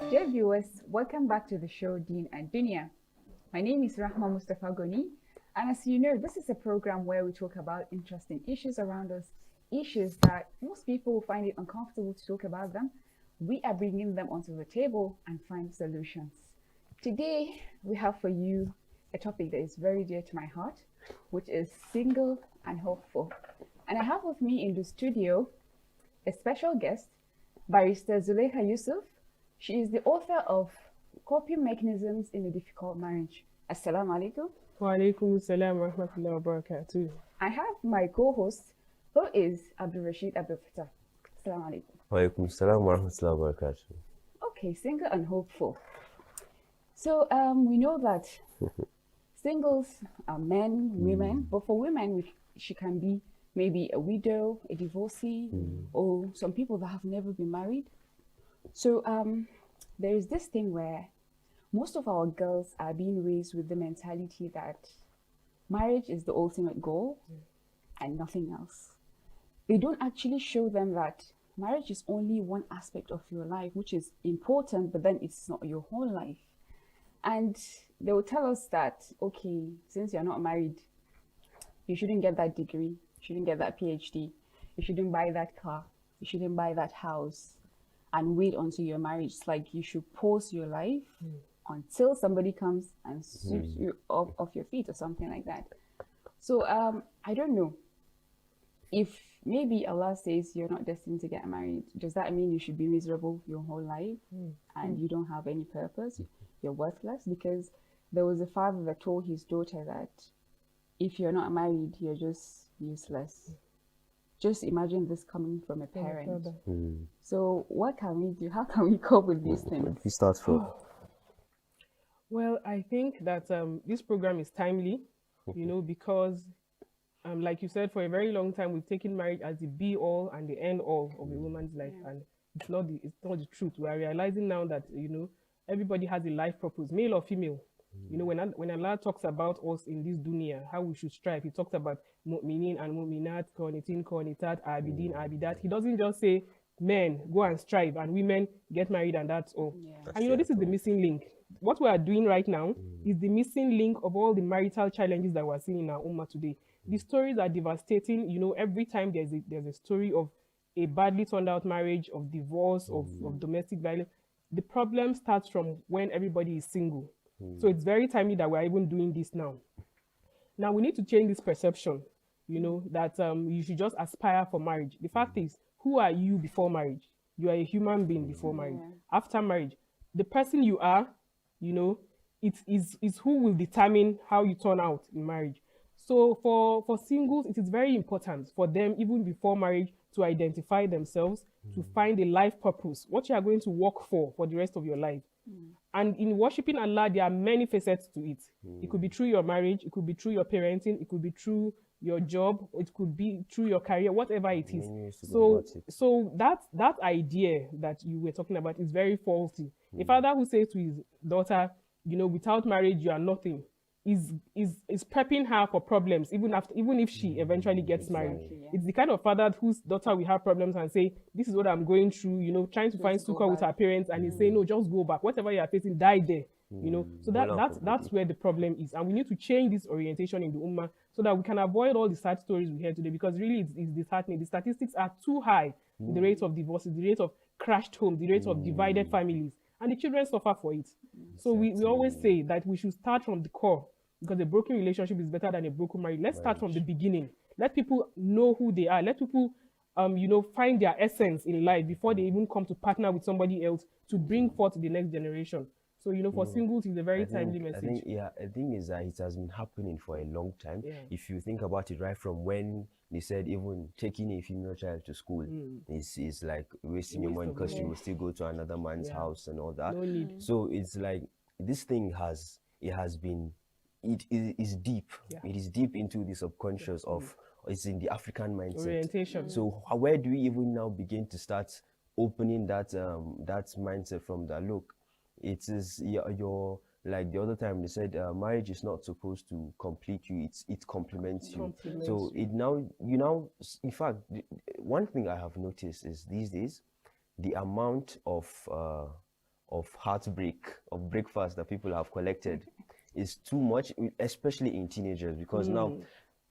Dear viewers, welcome back to the show DEEN and DUNYA. My name is Rahma Mustafa Goni, and as you know, this is a program where we talk about interesting issues around us, issues that most people will find it uncomfortable to talk about them. We are bringing them onto the table and find solutions. Today, we have for you a topic that is very dear to my heart, which is single and hopeful. And I have with me in the studio a special guest, Barrister Zulaiha Yusuf. She is the author of Coping Mechanisms in a Difficult Marriage. Assalamu alaikum. Wa alaikum assalam wa rahmatullahi wa barakatuh. I have my co-host, who is Abdul Rashid Abdul Fattah. Assalamu alaikum. Wa alaikum assalam wa rahmatullahi wa barakatuh. Okay, single and hopeful. So we know that singles are men, women, but for women, she can be maybe a widow, a divorcee, or some people that have never been married. So there is this thing where most of our girls are being raised with the mentality that marriage is the ultimate goal and nothing else. They don't actually show them that marriage is only one aspect of your life, which is important, but then it's not your whole life. And they will tell us that, okay, since you're not married, you shouldn't get that degree, you shouldn't get that PhD, you shouldn't buy that car, you shouldn't buy that house, and wait until you're married. It's like you should pause your life until somebody comes and sweeps you off your feet or something like that. So I don't know. If maybe Allah says you're not destined to get married, does that mean you should be miserable your whole life and you don't have any purpose? You're worthless? Because there was a father that told his daughter that if you're not married, you're just useless. Just imagine this coming from a parent. So what can we do? How can we cope with these things? You start from. Well, I think that this program is timely, because like you said, for a very long time, we've taken marriage as the be-all and the end-all of a woman's life, and it's not the truth. We are realizing now that, everybody has a life purpose, male or female. When Allah talks about us in this dunya, how we should strive, He talks about mu'minin and mu'minat, qanitin, qanitat, abidin, abidat. He doesn't just say, men, go and strive, and women get married and that's all. And this is the missing link. What we are doing right now is the missing link of all the marital challenges that we're seeing in our ummah today. The stories are devastating. Every time there's a story of a badly turned out marriage, of divorce, of domestic violence. The problem starts from when everybody is single. So it's very timely that we're even doing this now. Now we need to change this perception, that you should just aspire for marriage. The fact is, who are you before marriage? You are a human being before marriage. After marriage, the person you are, it is who will determine how you turn out in marriage. So for singles, it is very important for them, even before marriage, to identify themselves, to find a life purpose, what you are going to work for the rest of your life. And in worshiping Allah, there are many facets to it. It could be through your marriage, it could be through your parenting, it could be through your job, it could be through your career, whatever it is. So that idea that you were talking about is very faulty. A father who says to his daughter, without marriage you are nothing, is prepping her for problems, even if she eventually gets married. It's the kind of father whose daughter will have problems and say, this is what I'm going through, trying to find succor with her parents, and he's saying, no, just go back. Whatever you are facing, die there. So that's where the problem is. And we need to change this orientation in the ummah so that we can avoid all the sad stories we hear today, because really it's disheartening. The statistics are too high. The rate of divorces, the rate of crashed homes, the rate of divided families, and the children suffer for it. So we always say that we should start from the core, because a broken relationship is better than a broken marriage. Let's start from the beginning. Let people know who they are. Let people, find their essence in life before they even come to partner with somebody else to bring forth the next generation. So, for singles, it's a very timely message. The thing is that it has been happening for a long time. If you think about it, right from when they said even taking a female child to school is like wasting your money, because you will still go to another man's house and all that. No need. So it's like this thing it is deep. It is deep into the subconscious of, it's in the African mindset. Orientation. So where do we even now begin to start opening that mindset from that? Look, it is your like the other time they said marriage is not supposed to complete you, it complements you. So it now in fact one thing I have noticed is these days the amount of of heartbreak, of breakfast that people have collected is too much, especially in teenagers, because now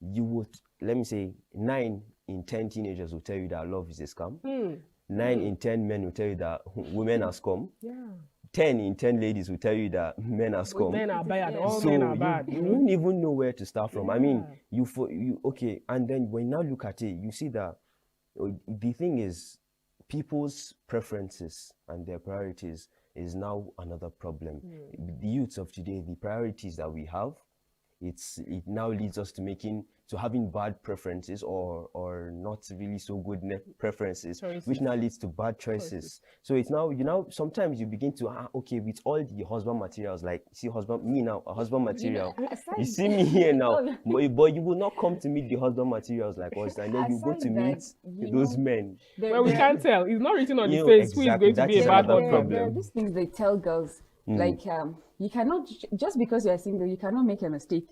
you would, let me say, 9 in 10 teenagers will tell you that love is a scam. 9 in 10 men will tell you that women are scum. 10 in 10 ladies will tell you that men are scum. Men are bad. All So men are bad. you won't even know where to start from. I mean, you okay, and then when you now look at it, you see that the thing is, people's preferences and their priorities is now another problem. The youths of today, the priorities that we have, it now leads us to having bad preferences or not really so good preferences, which now leads to bad choices. So it's now, sometimes you begin to, okay, with all the husband materials, like, see me now, a husband material. You see me here now, but you will not come to meet the husband materials like us, and then you go to meet those men. Well, we can't tell. It's not written on the face who is going to be a bad husband. There are these things they tell girls, like, you cannot, just because you're single, you cannot make a mistake.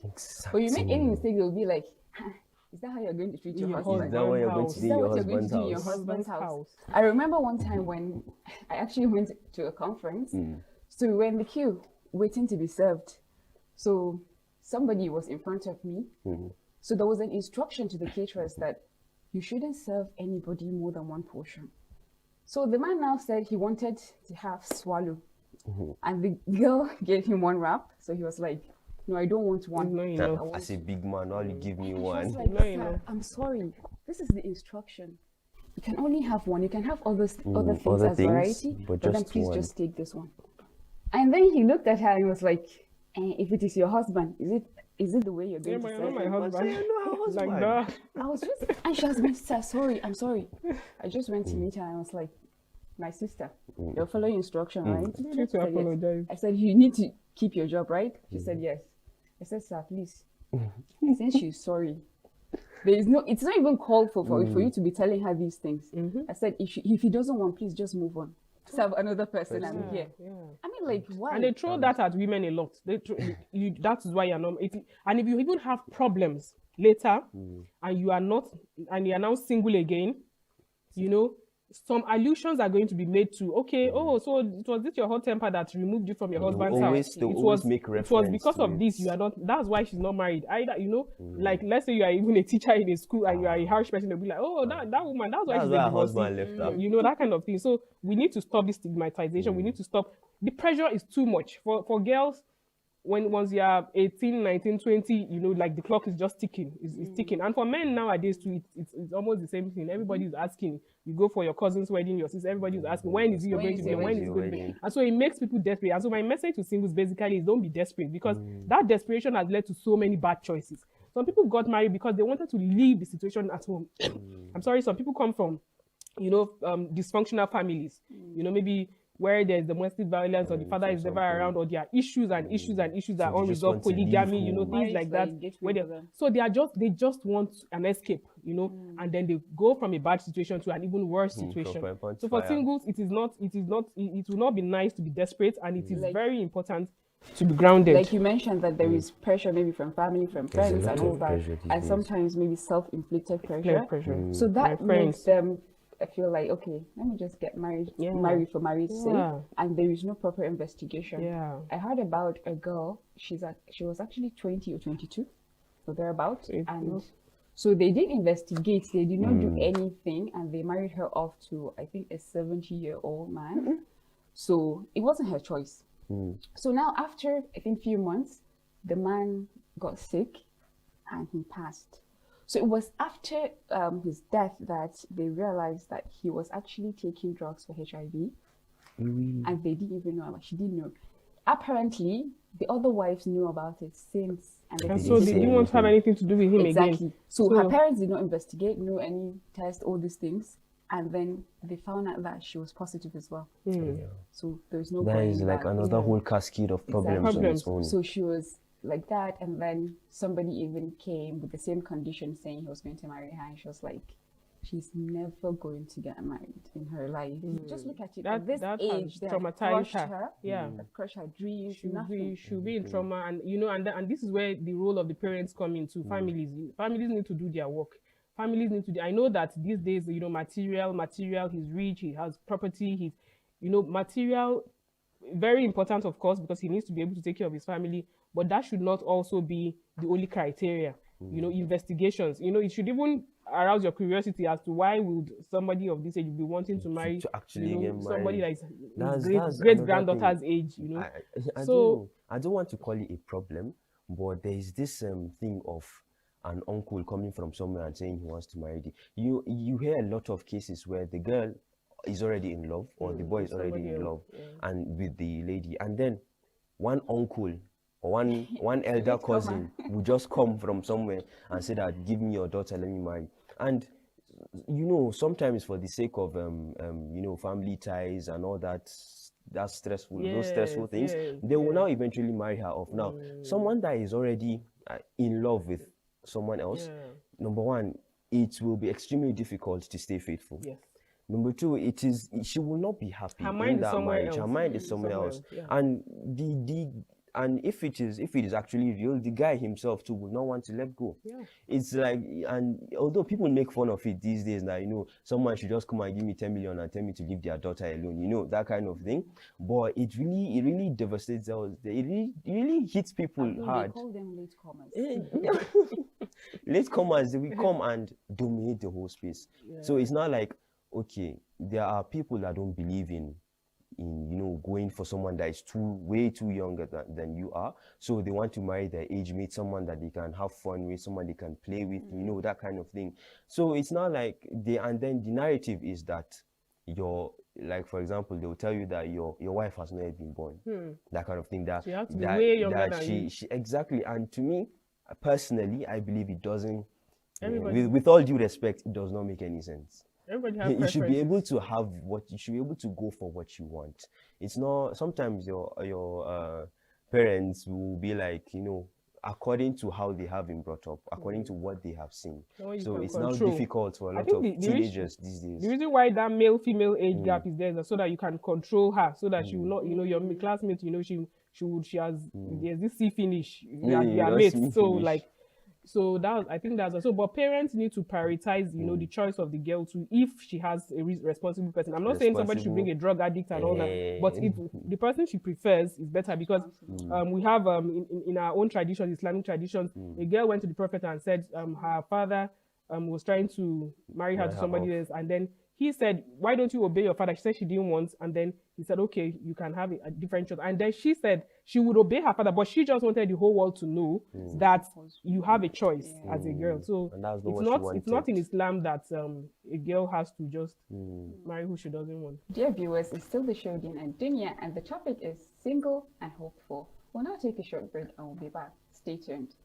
But you make any mistake, they'll be like, is that how you're going to treat your husband? Is that what you're going to do in your husband's house? I remember one time when I actually went to a conference. So we were in the queue waiting to be served. So somebody was in front of me. So there was an instruction to the caterers that you shouldn't serve anybody more than one portion. So the man now said he wanted to have swallow. And the girl gave him one wrap. So he was like, no, I don't want one. No, as a big man, all you give me one. Like, I'm sorry. This is the instruction. You can only have one. You can have other things as variety, but then please just take this one. And then he looked at her and was like, if it is your husband, is it the way you're going to serve my him? husband. Like that. I was just, and she has been, sorry, I'm sorry. I just went to meet her and I was like, my sister, you're following instruction, right? You need to apologize. I said, you need to keep your job, right? She said, yes. I said, sir, please, since she's sorry, it's not even called for you to be telling her these things. I said, if he doesn't want, please just move on. Serve another person. I'm here. I mean, like, why? And they throw that at women a lot. That is why you're not. And if you even have problems later, and you are now single again, some allusions are going to be made to, okay, so it was this your hot temper that removed you from your husband's house. It was because of this you are not. That's why she's not married. Either, like, let's say you are even a teacher in a school and you are a harsh person, they'll be like, oh, that woman, that's why she's a husband left her. That kind of thing. So we need to stop this stigmatization. We need to stop. The pressure is too much for girls. Once you are 18, 19, 20, like the clock is just ticking. It's ticking. And for men nowadays too, it's almost the same thing. Everybody is asking. You go for your cousin's wedding, your sister, everybody is asking, when is it you're going to be? When is it going to be? And so it makes people desperate. And so my message to singles basically is don't be desperate, because that desperation has led to so many bad choices. Some people got married because they wanted to leave the situation at home. I'm sorry, some people come from, dysfunctional families. Maybe where there's domestic violence or the father is never around, or there are issues that are unresolved, polygamy, things like that. So they just want an escape, and then they go from a bad situation to an even worse situation. So for singles, it will not be nice to be desperate, and it is very important to be grounded. Like you mentioned that there is pressure maybe from family, from friends and all that, and sometimes maybe self-inflicted pressure. So that makes them I feel like, okay, let me just get married for marriage's sake, and there is no proper investigation. I heard about a girl, she was actually 20 or 22, so thereabouts, and so they did investigate, they did not do anything, and they married her off to, I think, a 70-year-old man. So it wasn't her choice. So now after, I think, few months, the man got sick and he passed. So it was after his death that they realized that he was actually taking drugs for HIV. And they didn't even know. She didn't know. Apparently, the other wives knew about it since. And so they didn't want to have anything to do with him again. So her parents did not investigate, no any test, all these things. And then they found out that she was positive as well. So there's no. That is like another whole cascade of problems on its own. So she was like that, and then somebody even came with the same condition, saying he was going to marry her, and she was like, she's never going to get married in her life. Just look at it. At this age, they traumatized her. Crushed her dreams. She'll be in trauma, and and this is where the role of the parents come into. Families need to do their work. Families need to. I know that these days, material. He's rich. He has property. He's, material very important, of course, because he needs to be able to take care of his family, but that should not also be the only criteria. Investigations, it should even arouse your curiosity as to why would somebody of this age be wanting to marry to actually get somebody married. that is That's great another granddaughter's thing. age, I So don't know. I don't want to call it a problem, but there is this thing of an uncle coming from somewhere and saying he wants to marry the. You hear a lot of cases where the girl is already in love or the boy is already somebody in else, love and with the lady, and then one uncle or one elder cousin will just come from somewhere and say that give me your daughter, let me marry. And sometimes for the sake of family ties and all that, those stressful things, they will now eventually marry her off. Now, someone that is already in love with someone else, number one, it will be extremely difficult to stay faithful. Yes. Number two, she will not be happy Her mind in is that somewhere marriage. else. Her mind is somewhere else. Yeah. And and if it is actually real, the guy himself too will not want to let go. Yeah. It's like, and although people make fun of it these days, that someone should just come and give me 10 million and tell me to leave their daughter alone, that kind of thing. But it really devastates us. It really hits people hard. They call them latecomers. Latecomers, they will come and dominate the whole space. So it's not like, okay, there are people that don't believe in going for someone that is way too younger than you are, so they want to marry their age mate, someone that they can have fun with, someone they can play with, that kind of thing. So it's not like and then the narrative is that like, for example, they'll tell you that your wife has not yet been born, that kind of thing, that she has to be way younger than she exactly. And to me personally, I believe it doesn't, with all due respect, it does not make any sense. Everybody has you should be able to have you should be able to go for what you want. It's not, sometimes your parents will be like, according to how they have been brought up, according to what they have seen. So it's now difficult for a lot of teenagers these days. The reason why that male-female age gap is there is so that you can control her, so that she will not, your classmate, there's this C finish, their mates. So I think that's also, but parents need to prioritize, the choice of the girl too, if she has a responsible person. I'm not saying somebody should bring a drug addict and all that, but if the person she prefers is better, because we have in our own traditions, Islamic traditions, a girl went to the Prophet and said her father was trying to marry her to somebody else, and then he said, why don't you obey your father? She said she didn't want, and then he said, okay, you can have a different choice. And then she said she would obey her father, but she just wanted the whole world to know that you have a choice as a girl. So it's not in Islam that a girl has to just marry who she doesn't want. Dear viewers, it's still the show DEEN and DUNYA, and the topic is single and hopeful. We'll now take a short break and we'll be back. Stay tuned.